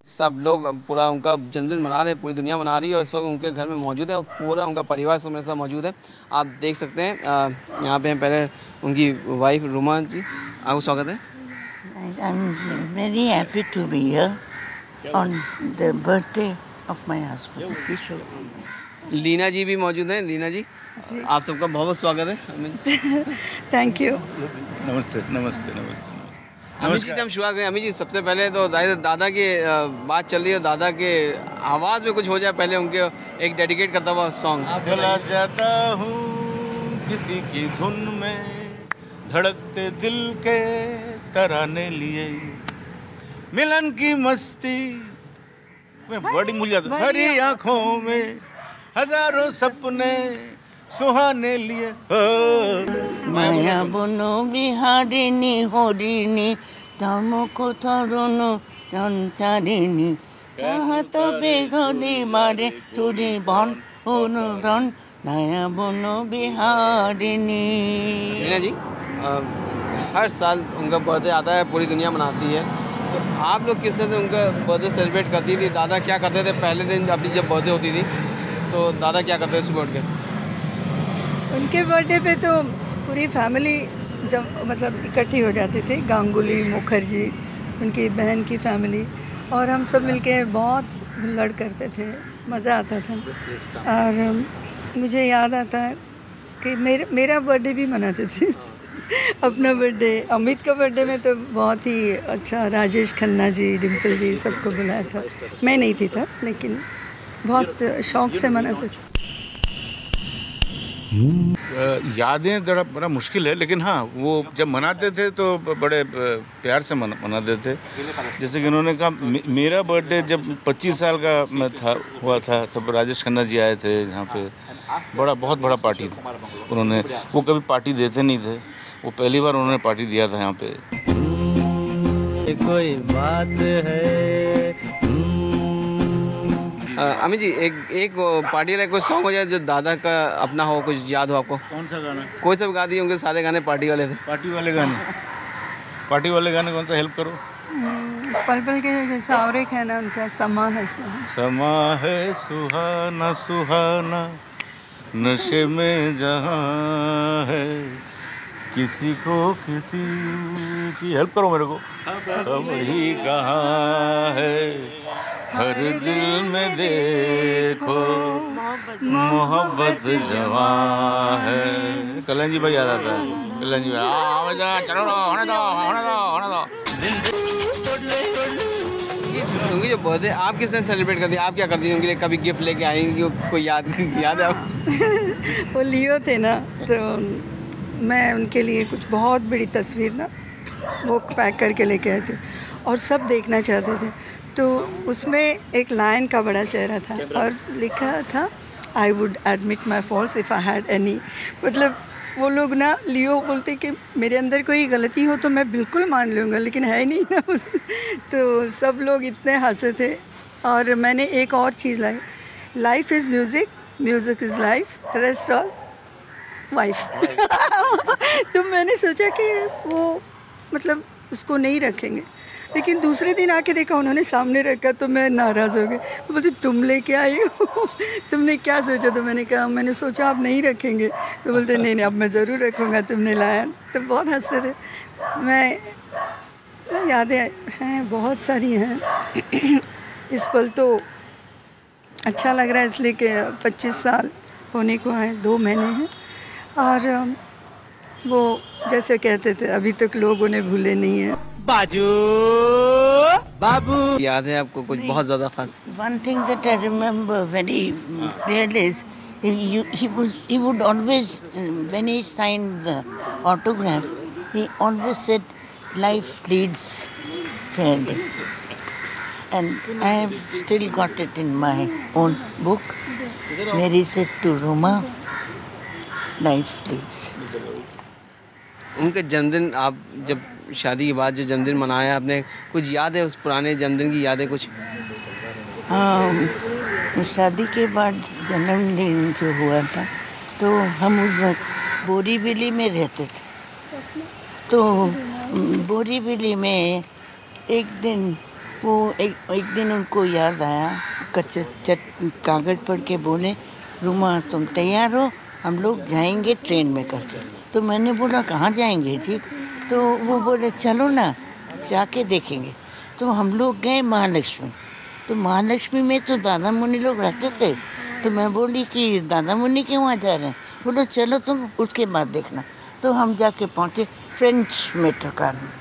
सब लोग पूरा उनका जन्मदिन मना रहे हैं, पूरी दुनिया मना रही है और इस वक्त उनके घर में मौजूद है और पूरा उनका परिवार सब मेरे साथ मौजूद है। आप देख सकते हैं यहाँ पे पहले उनकी वाइफ रुमा जी, आपको स्वागत है। I'm very happy to be here on the birthday of my husband, Kishore. Leena जी भी मौजूद हैं। लीना जी, आप सबका बहुत बहुत स्वागत है। Thank you. नमस्ते नमस्ते नमस्ते। अमित जी, हम शुरुआत करें। अमित जी, सबसे पहले तो दादा की बात चल रही है, दादा के आवाज़ में कुछ हो जाए, पहले उनके एक डेडिकेट करता हुआ सॉन्ग। चला जाता हूँ किसी की धुन में, धड़कते दिल के तराने लिए, मिलन की मस्ती में बड़ी भूल जाता, भरी आँखों में हजारों सपने सुहाने लिए। माया बनो बिहारिणी हरिणी धर्मक तरुण संचारिणी कहत बेघरी मारे चुरी बन अनुरन माया बनो बिहारिणी। लीना जी, हर साल उनका बर्थडे आता है, पूरी दुनिया मनाती है, तो आप लोग किस तरह से उनका बर्थडे सेलिब्रेट करती थी? दादा क्या करते थे पहले दिन अपनी जब बर्थडे होती थी, तो दादा क्या करते थे सुबह उठ के? उनके बर्थडे पे तो पूरी फैमिली जब मतलब इकट्ठी हो जाती थी, गांगुली मुखर्जी उनकी बहन की फैमिली, और हम सब मिलके बहुत हुल्लड़ करते थे, मज़ा आता था। और मुझे याद आता है कि मेरा बर्थडे भी मनाते थे। अपना बर्थडे, अमित का बर्थडे में तो बहुत ही अच्छा, राजेश खन्ना जी, डिम्पल जी, सबको बुलाया था। मैं नहीं थी तब, लेकिन बहुत शौक से मनाते थे। यादें जरा बड़ा मुश्किल है, लेकिन हाँ, वो जब मनाते थे तो बड़े प्यार से मनाते थे। जैसे कि उन्होंने कहा, मेरा बर्थडे जब 25 साल का मैं हुआ था, तब राजेश खन्ना जी आए थे यहाँ पे। बहुत बड़ा पार्टी था उन्होंने, वो कभी पार्टी देते नहीं थे, वो पहली बार उन्होंने पार्टी दिया था यहाँ पे। कोई बात है। अमित जी, एक पार्टी वाला कोई सॉन्ग हो जाए जो दादा का अपना हो, कुछ याद हो आपको? कौन सा गाना? कोई सब गा दिए होंगे, सारे गाने पार्टी वाले थे। पार्टी वाले गाने कौन सा, हेल्प करो। पल पल के जैसा और एक है ना उनका, समा है सुहाना सुहाना नशे में जहाँ है, किसी को किसी की, हेल्प करो मेरे को। हम ही कहाँ है, हर दिल में देखो मोहब्बत जवां है। कल्याण जी भाई याद आता है। कल्याण जी भाई, चलो होने दो। उनकी जो बर्थडे आप किस तरह सेलिब्रेट करती हैं? आप क्या करती हैं उनके लिए? कभी गिफ्ट लेके आई कोई याद है आपको? वो लियो थे ना, तो मैं उनके लिए कुछ बहुत बड़ी तस्वीर ना वो पैक करके लेके आए थे और सब देखना चाहते थे। तो उसमें एक लायन का बड़ा चेहरा था और लिखा था, I would admit my faults if I had any. मतलब वो लोग ना, लियो बोलते कि मेरे अंदर कोई गलती हो तो मैं बिल्कुल मान लूँगा, लेकिन है नहीं ना। तो सब लोग इतने हंसे थे। और मैंने एक और चीज़ लाई, life is music, music is life, rest all wife. तो मैंने सोचा कि वो मतलब उसको नहीं रखेंगे, लेकिन दूसरे दिन आके देखा उन्होंने सामने रखा तो मैं नाराज़ हो गई। तो बोलते तुम लेके आई हो, तुमने क्या सोचा? तो मैंने कहा मैंने सोचा आप नहीं रखेंगे। तो बोलते नहीं अब मैं ज़रूर रखूँगा, तुमने लाया। तो बहुत हंसते थे। मैं यादें हैं बहुत सारी हैं। इस पल तो अच्छा लग रहा है इसलिए कि 25 साल होने को आए, 2 महीने हैं। और वो जैसे कहते थे अभी तक लोग उन्हें भूले नहीं हैं। बाबू याद है आपको कुछ बहुत ज़्यादा खास? One thing that I remember very clearly is he would always, when he signed the autograph, he always said, "Life leads fairly," and I have still got it in my own book, where he said to Roma, "Life leads." उनके जन्मदिन आप जब शादी के बाद जो जन्मदिन मनाया आपने, कुछ याद है उस पुराने जन्मदिन की यादें कुछ? हाँ, शादी के बाद जन्मदिन जो हुआ था तो हम उस वक्त बोरीवली में रहते थे। तो बोरीवली में एक दिन उनको याद आया, कागज़ पढ़ के बोले, रुमा तुम तैयार हो, हम लोग जाएंगे ट्रेन में करके। तो मैंने बोला कहाँ जाएंगे जी? तो वो बोले चलो ना जाके देखेंगे। तो हम लोग गए महालक्ष्मी। तो महालक्ष्मी में तो दादा मुनि लोग रहते थे। तो मैं बोली कि दादा मुनि के वहाँ जा रहे हैं? बोलो चलो तुम उसके बाद देखना। तो हम जाके पहुँचे फ्रेंच मेट्रो कार में।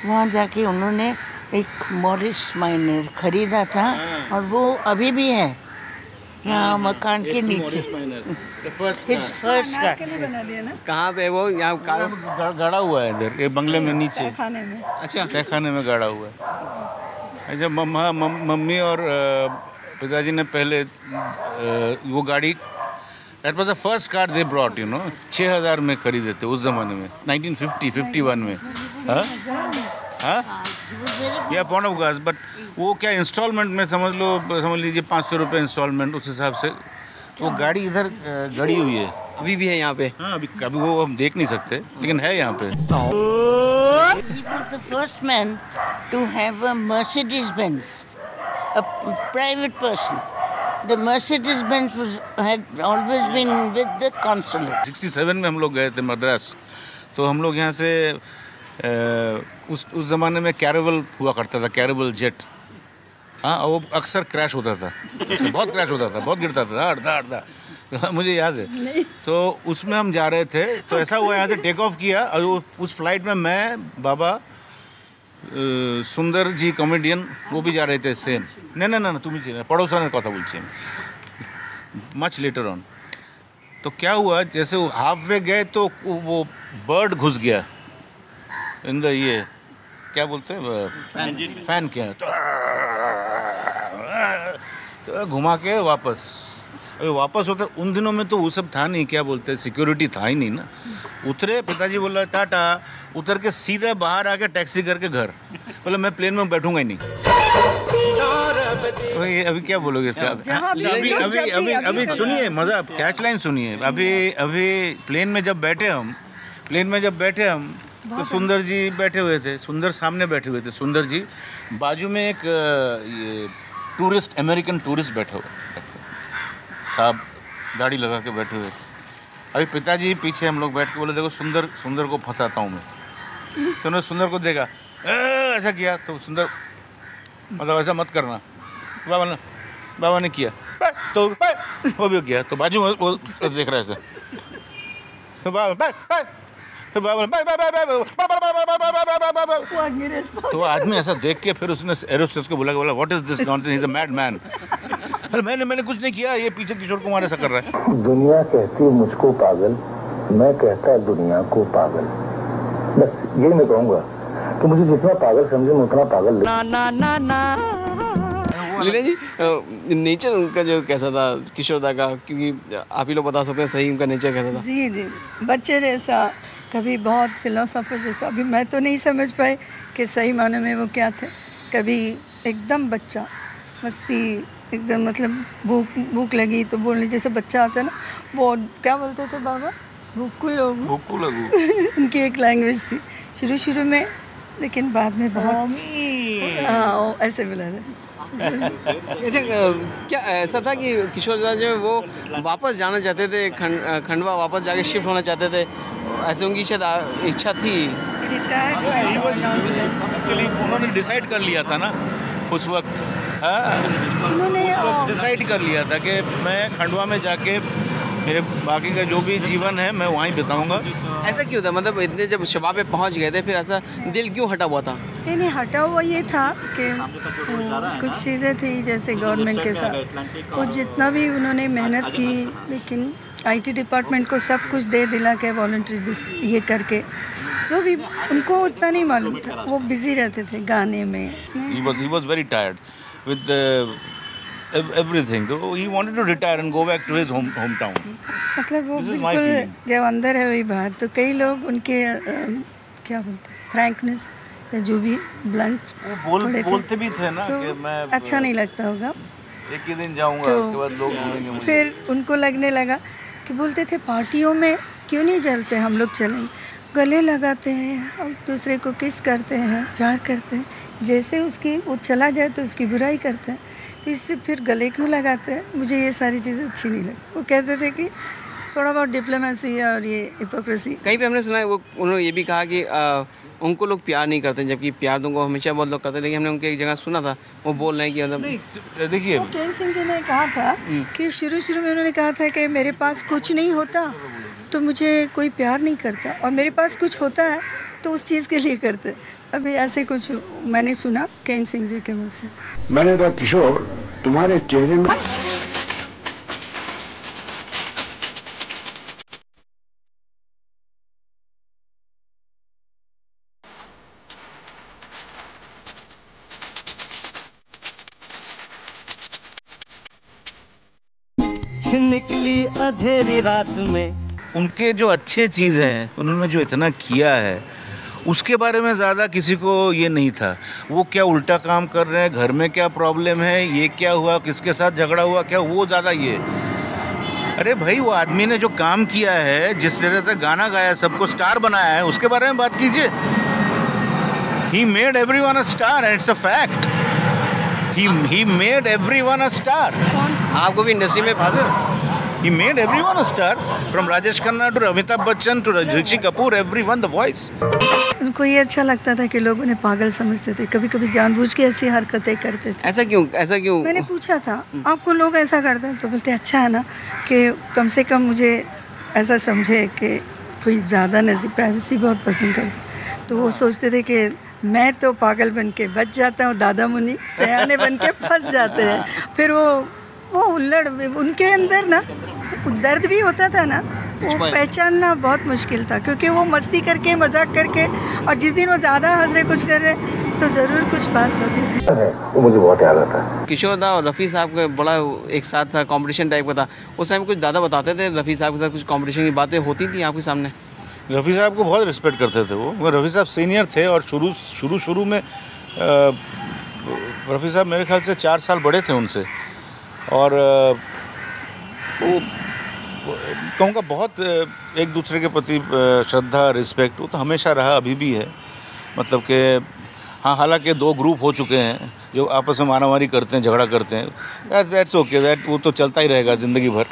वहाँ जाके उन्होंने एक मॉरिस माइनर खरीदा था और वो अभी भी है यहाँ मकान के नीचे। फर्स्ट बना दिया ना कहाँ पे वो? यहाँ गाड़ा हुआ है इधर, ये बंगले में नीचे खाने में। अच्छा, तहखाने में गाड़ा हुआ है। जब मम्मी और पिताजी ने पहले वो गाड़ी, that was the first car they brought, 6000 में खरीदे थे उस ज़माने में, 1951 में। हाँ या पॉइंट ऑफ गाज, बट वो क्या इंस्टॉलमेंट में समझ लीजिए 500 रुपये इंस्टॉलमेंट, उस हिसाब से वो गाड़ी इधर गड़ी हुई है। अभी भी है यहाँ पे? हाँ, अभी वो हम देख नहीं सकते, लेकिन है यहाँ पे। He was the first man to have a Mercedes-Benz, a private person. The Mercedes-Benz had always been with the consulate. 67 में हम लोग गए थे मद्रास। तो हम लोग यहाँ से उस ज़माने में कैरेवल हुआ करता था, कैरेवल जेट। हाँ, वो अक्सर क्रैश होता था, बहुत क्रैश होता था, बहुत गिरता था, धाड़ मुझे याद है। तो उसमें हम जा रहे थे, तो ऐसा हुआ यहाँ से टेक ऑफ किया और उस फ्लाइट में मैं, बाबा, सुंदर जी कॉमेडियन, वो भी जा रहे थे सेम। ना तुम ही पड़ोसन कथा बोलछे मच लेटर ऑन। तो क्या हुआ, जैसे वो हाफ वे गए तो वो बर्ड घुस गया इन द, ये क्या बोलते हैं, फैन क्या, तो घुमा के वापस होता। उन दिनों में तो वो सब था नहीं, क्या बोलते हैं, सिक्योरिटी था ही नहीं ना। उतरे, पिताजी बोला टाटा, उतर के सीधा बाहर आके टैक्सी करके घर। बोला मैं प्लेन में बैठूंगा ही नहीं। अभी क्या बोलोगे इसका? अभी सुनिए मजा, कैच लाइन सुनिए। अभी प्लेन में जब बैठे हम तो सुंदर जी बैठे हुए थे, सुंदर सामने बैठे हुए थे, सुंदर जी बाजू में एक ये टूरिस्ट, अमेरिकन टूरिस्ट बैठे हुए साहब, दाढ़ी लगा के बैठे हुए थे। अभी पिताजी पीछे, हम लोग बैठ के बोले देखो सुंदर को फंसाता हूँ मैं। तो उन्होंने सुंदर को देखा, ऐसा किया, तो सुंदर मतलब ऐसा मत करना, बाबा ने किया, तो वो भी किया, तो बाजू में वो देख रहा है ऐसा, तो तो आदमी ऐसा देख के फिर उसने एरोस्टेस को बोला what is this nonsense, he is a mad man. मैंने कुछ नहीं किया, ये पीछे किशोर कुमार ऐसा कर रहा है। दुनिया कहती मुझको पागल, मैं कहता दुनिया को पागल। बस यही मैं कहूँगा कि मुझे जितना पागल समझे मैं उतना पागल लीला जी, नेचर उनका जो कैसा था, किशोर दा का, क्योंकि आप ही लोग बता सकते हैं सही उनका नेचर कैसा था? जी, बच्चे जैसा, कभी बहुत फिलोसोफर जैसा। अभी मैं तो नहीं समझ पाए कि सही माने में वो क्या थे। कभी एकदम बच्चा, मस्ती एकदम, मतलब भूख लगी तो बोलने जैसे बच्चा आता है ना, वो क्या बोलते थे बाबा, भूखू लगू उनकी एक लैंग्वेज थी शुरू में, लेकिन बाद में बहुत हाँ ऐसे बोला था। क्या ऐसा था कि किशोर दा जो वो वापस जाना चाहते थे, खंडवा वापस जाके शिफ्ट होना चाहते थे, ऐसे उनकी शायद इच्छा थी? एक्चुअली उन्होंने डिसाइड कर लिया था ना उस वक्त, उन्होंने डिसाइड कर लिया था कि मैं खंडवा में जाके मेरे बाकी का जो भी जीवन है मैं वहीं बिताऊंगा। ऐसा क्यों था, मतलब इतने जब शबाब पे पहुंच गए थे, फिर ऐसा दिल क्यों हटा हुआ था? नहीं हटा हुआ ये था कि कुछ चीज़ें थी जैसे गवर्नमेंट के साथ, वो जितना भी उन्होंने मेहनत की, लेकिन आईटी डिपार्टमेंट को सब कुछ दे दिला के वॉलंटरी ये करके, जो भी उनको उतना नहीं मालूम था, वो बिजी रहते थे गाने में। He was very tired with everything. So he wanted to retire and go back to his hometown. मतलब वो बिल्कुल जब अंदर है वही बाहर। तो कई लोग उनके क्या बोलते हैं, फ्रैंकनेस या जो भी ब्लंट वो बोलते भी थे ना तो कि मैं अच्छा नहीं लगता होगा। एक ही दिन जाऊंगा, तो उसके बाद लोग ढूंढेंगे मुझे। फिर उनको लगने लगा कि बोलते थे पार्टियों में क्यों नहीं जलते, हम लोग चलें, गले लगाते हैं, हम दूसरे को किस करते हैं, प्यार करते हैं, जैसे उसकी वो चला जाए तो उसकी बुराई करते हैं, तो इससे फिर गले क्यों लगाते हैं। मुझे ये सारी चीज़ें अच्छी नहीं लगती। वो कहते थे कि थोड़ा बहुत डिप्लोमेसी और ये हिपोक्रेसी। कहीं पे हमने सुना है वो उन्होंने ये भी कहा कि उनको लोग प्यार नहीं करते, जबकि प्यार तो उनको हमेशा बहुत लोग करते हैं। लेकिन हमने उनके एक जगह सुना था वो बोल रहे हैं कि मतलब देखिए केन सिंह जी ने कहा था कि शुरू में उन्होंने कहा था कि मेरे पास कुछ नहीं होता तो मुझे कोई प्यार नहीं करता, और मेरे पास कुछ होता है तो उस चीज़ के लिए करते। अभी ऐसे कुछ मैंने सुना केन सिंह जी के मुँह से। मैंने कहा किशोर तुम्हारे चेहरे में निकली अंधेरी रात में। उनके जो अच्छे चीज़ें हैं, उन्होंने जो इतना किया है उसके बारे में ज़्यादा किसी को ये नहीं था। वो क्या उल्टा काम कर रहे हैं, घर में क्या प्रॉब्लम है, ये क्या हुआ, किसके साथ झगड़ा हुआ, क्या वो ज़्यादा ये। अरे भाई वो आदमी ने जो काम किया है, जिस तरह से गाना गाया, सबको स्टार बनाया है, उसके बारे में बात कीजिए। He made everyone a star and it's a fact. He made everyone a star. आपको भी इंडस्ट्री में He made everyone a star, from Rajesh Khanna to Amitabh Bachchan to Rishi Kapoor, everyone, the voice. उनको ये अच्छा लगता था कि लोग उन्हें पागल समझते थे, कभी कभी जानबूझ के ऐसी हरकतें करते थे। ऐसा क्यों मैंने पूछा था आपको लोग ऐसा करते हैं, तो बोलते अच्छा है ना कि कम से कम मुझे ऐसा समझे कि कोई ज़्यादा नज़दीक, प्राइवेसी बहुत पसंद करते। तो वो सोचते थे कि मैं तो पागल बन के बच जाता हूँ, दादा मुनि सयाने बन के फंस जाते हैं। फिर वो उल्लड़ उनके अंदर ना दर्द भी होता था ना, वो पहचानना बहुत मुश्किल था, क्योंकि वो मस्ती करके, मजाक करके, और जिस दिन वो ज़्यादा हंस रहे, कुछ कर रहे, तो ज़रूर कुछ बात होती थी। वो मुझे बहुत याद आता है। किशोर दा और रफ़ी साहब का बड़ा एक साथ था, कंपटीशन टाइप का था। उस टाइम कुछ दादा बताते थे रफ़ी साहब के साथ कुछ कंपटीशन की बातें होती थी आपके सामने? रफ़ी साहब को बहुत रिस्पेक्ट करते थे वो। रफ़ी साहब सीनियर थे और शुरू में रफ़ी साहब मेरे ख्याल से 4 साल बड़े थे उनसे। और वो कहूँगा बहुत एक दूसरे के प्रति श्रद्धा, रिस्पेक्ट, वो तो हमेशा रहा, अभी भी है। मतलब कि हाँ, हालांकि 2 ग्रुप हो चुके हैं जो आपस में मारामारी करते हैं, झगड़ा करते हैं। दैट्स ओके, दैट वो तो चलता ही रहेगा ज़िंदगी भर,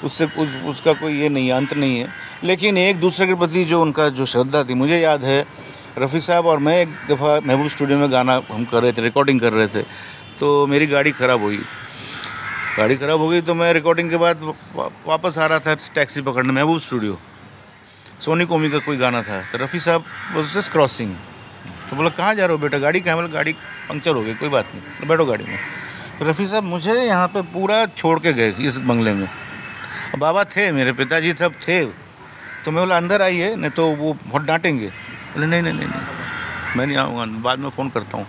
उससे उसका कोई ये नहीं है, अंत नहीं है। लेकिन एक दूसरे के प्रति जो उनका जो श्रद्धा थी, मुझे याद है रफ़ी साहब और मैं एक दफ़ा महबूब स्टूडियो में गाना हम कर रहे थे, रिकॉर्डिंग कर रहे थे, तो मेरी गाड़ी ख़राब हो गई। तो मैं रिकॉर्डिंग के बाद वापस आ रहा था टैक्सी पकड़ने, महबूब स्टूडियो, सोनी कोमी का कोई गाना था। तो रफ़ी साहब वाज जस्ट क्रॉसिंग, तो बोला कहाँ जा रहे हो बेटा, गाड़ी कहाँ? बोला गाड़ी पंक्चर हो गई, कोई बात नहीं, तो बैठो गाड़ी में। तो रफ़ी साहब मुझे यहाँ पे पूरा छोड़ के गए इस बंगले में। बाबा थे, मेरे पिताजी सब थे, तो मैं बोला अंदर आइए, नहीं तो वो बहुत डांटेंगे। बोले नहीं, मैं नहीं आऊँगा, बाद में फ़ोन करता हूँ।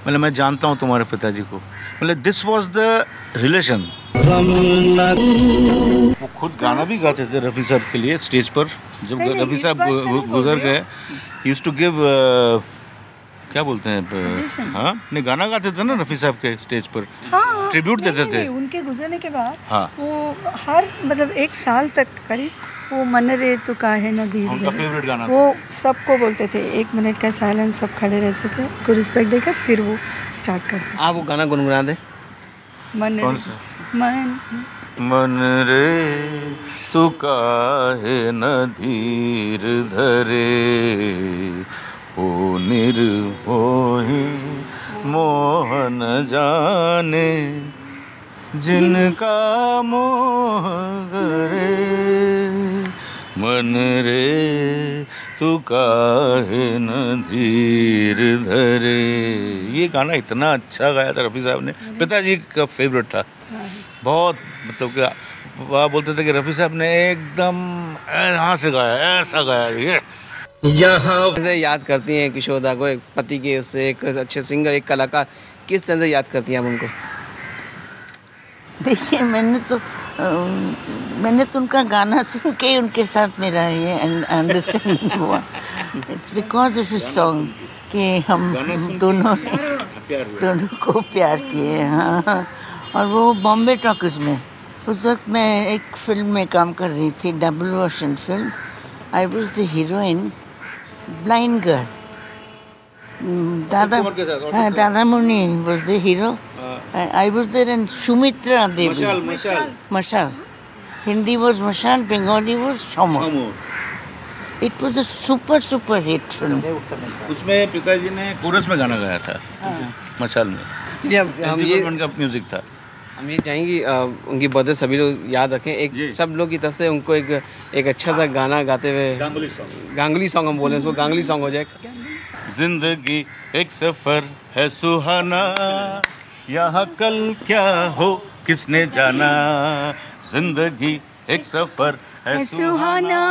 मतलब मैं जानता हूँ तुम्हारे पिताजी को। मतलब दिस वाज द रिलेशन। वो खुद गाना भी गाते थे रफ़ी साहब के लिए स्टेज पर। जब रफ़ी साहब गुजर गए, ही यूज्ड टू गिव क्या बोलते हैं, हाँ नहीं, गाना गाते थे ना रफ़ी साहब के स्टेज पर, ट्रिब्यूट देते थे। उनके गुजरने के बाद हाँ, वो हर मतलब 1 साल तक करीब वो मन रे तो काहे न धीर उनका फेवरेट गाना वो सबको बोलते थे। 1 मिनट का साइलेंस, सब खड़े रहते थे, को रिस्पेक्ट देकर फिर वो स्टार्ट करते। आप वो गाना गुनगुना दे। मन रे तू काहे न धीर धरे, ओ निर्मोही मोहन जाने, जिनका मोह करे, मन रे तू काहे न धीर धरे। ये गाना इतना अच्छा गाया था रफ़ी साहब ने, पिताजी का फेवरेट था बहुत। मतलब कि वह बोलते थे कि रफ़ी साहब ने एकदम यहाँ से गाया, ऐसा गाया। ये यहाँ याद करती हैं किशोर दा को, एक पति के उससे, एक अच्छे सिंगर, एक कलाकार, किस तरह से याद करती हैं आप उनको? देखिए मैंने तो उनका गाना सुन के उनके साथ मेरा ये अंडरस्टैंडिंग हुआ। It's because of his song कि हम दोनों को प्यार किए। हाँ, और वो बॉम्बे टॉकीज में उस वक्त मैं एक फिल्म में काम कर रही थी, double version film. I was the heroine, blind girl. Dada Muni was the hero. I was there and Sumitra Devi. Mashal. Hindi was Mashal, Bengali was Shamar. It was a super hit film. उसमें पिताजी ने कोरस में गाना गाया था, मशाल में। चलिए अब हम ये का म्यूजिक था। हम ये चाहेंगे उनकी बर्थडे सभी लोग याद रखें। एक सब लोग की तरफ से उनको एक अच्छा सा गाना गाते हुए, गांगुली सॉन्ग हम बोले उसको, गांगुली सॉन्ग हो जाए। जिंदगी एक सफर है सुहाना, यहाँ कल क्या हो किसने जाना। जिंदगी एक सफर है सुहाना,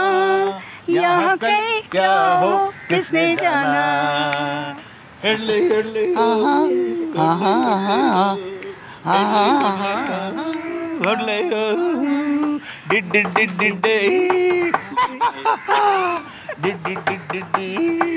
यहाँ कल क्या हो किसने जाना। Hadlee Hadlee Hadlee did did did did did did did did